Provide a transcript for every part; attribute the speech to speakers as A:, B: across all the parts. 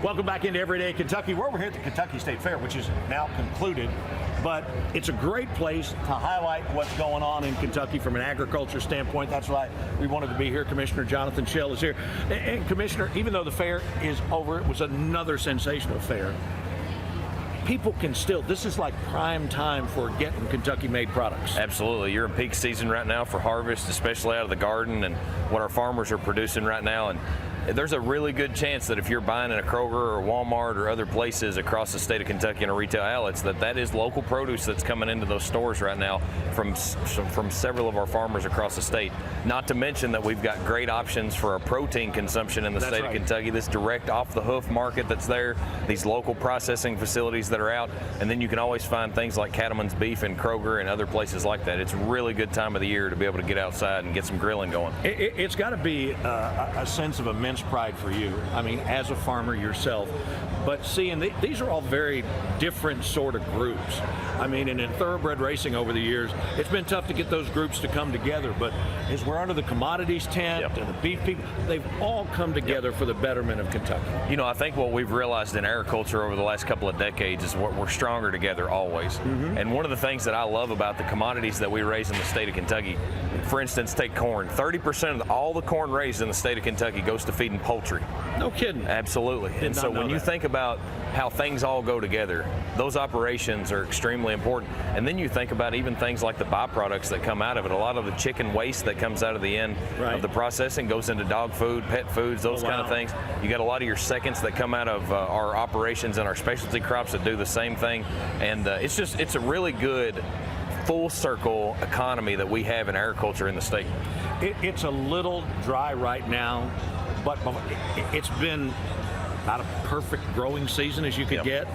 A: Welcome back into Everyday Kentucky. We're here at the Kentucky State Fair, which is now concluded, but it's a great place to highlight what's going on in Kentucky from an agriculture standpoint. That's why we wanted to be here. Commissioner Jonathan Schell is here. And Commissioner, even though the fair is over, it was another sensational fair. People can still, this is like prime time for getting Kentucky-made products.
B: Absolutely. You're in peak season right now for harvest, especially out of the garden and what our farmers are producing right now. And there's a really good chance that if you're buying in a Kroger or Walmart or other places across the state of Kentucky in a retail outlets, that is local produce that's coming into those stores right now from several of our farmers across the state. Not to mention that we've got great options for our protein consumption in the state of Kentucky. This direct off-the-hoof market that's there, these local processing facilities that are out, and then you can always find things like Cattleman's Beef in Kroger and other places like that. It's a really good time of the year to be able to get outside and get some grilling going.
A: It's got to be a sense of immense pride for you, I mean, as a farmer yourself, but seeing these are all very different sort of groups. I mean, and in thoroughbred racing over the years, it's been tough to get those groups to come together, but as we're under the commodities tent and the beef people, they've all come together for the betterment of Kentucky.
B: You know, I think what we've realized in agriculture over the last couple of decades is we're stronger together always. And one of the things that I love about the commodities that we raise in the state of Kentucky, for instance, take corn. 30% of all the corn raised in the state of Kentucky goes to feeding poultry.
A: No kidding.
B: Absolutely. And so when you think about how things all go together, those operations are extremely important. And then you think about even things like the byproducts that come out of it. A lot of the chicken waste that comes out of the end of the processing goes into dog food, pet foods, those kind of things. You got a lot of your seconds that come out of our operations and our specialty crops that do the same thing. And it's a really good full circle economy that we have in agriculture in the state.
A: It's a little dry right now, but it's been about a perfect growing season as you could get.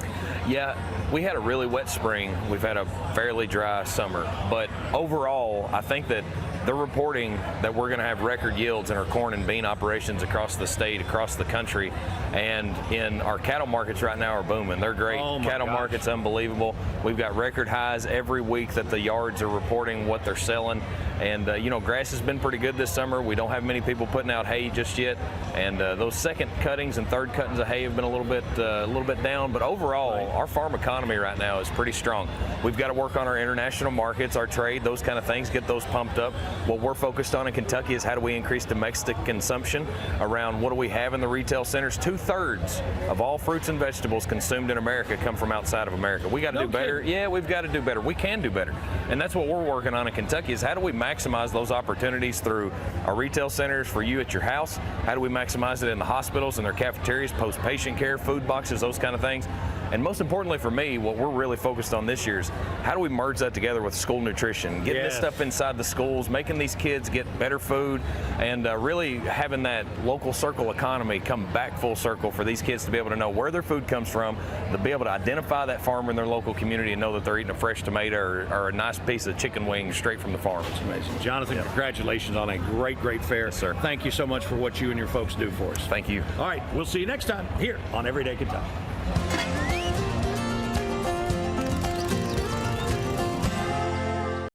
B: Yeah, we had a really wet spring. We've had a fairly dry summer, but overall, I think that they're reporting that we're going to have record yields in our corn and bean operations across the state, across the country, and in our cattle markets right now are booming. They're great. Cattle market's unbelievable. We've got record highs every week that the yards are reporting what they're selling. And you know, grass has been pretty good this summer. We don't have many people putting out hay just yet, and those second cuttings and third cuttings of hay have been a little bit down. But overall, our farm economy right now is pretty strong. We've got to work on our international markets, our trade, those kind of things, get those pumped up. What we're focused on in Kentucky is how do we increase domestic consumption around what do we have in the retail centers. 2/3 of all fruits and vegetables consumed in America come from outside of America. We got to do better. Yeah, we've got to do better. We can do better. And that's what we're working on in Kentucky is how do we maximize those opportunities through our retail centers for you at your house? How do we maximize it in the hospitals and their cafeterias, post-patient care, food boxes, those kind of things? And most importantly for me, what we're really focused on this year is how do we merge that together with school nutrition, getting this stuff inside the schools, making these kids get better food, and really having that local circle economy come back full circle for these kids to be able to know where their food comes from, to be able to identify that farmer in their local community and know that they're eating a fresh tomato or a nice piece of chicken wing straight from the farm.
A: It's amazing. Jonathan, congratulations on a great fair.
B: Yes, sir.
A: Thank you so much for what you and your folks do for us.
B: Thank you.
A: All right, we'll see you next time here on Everyday Kentucky.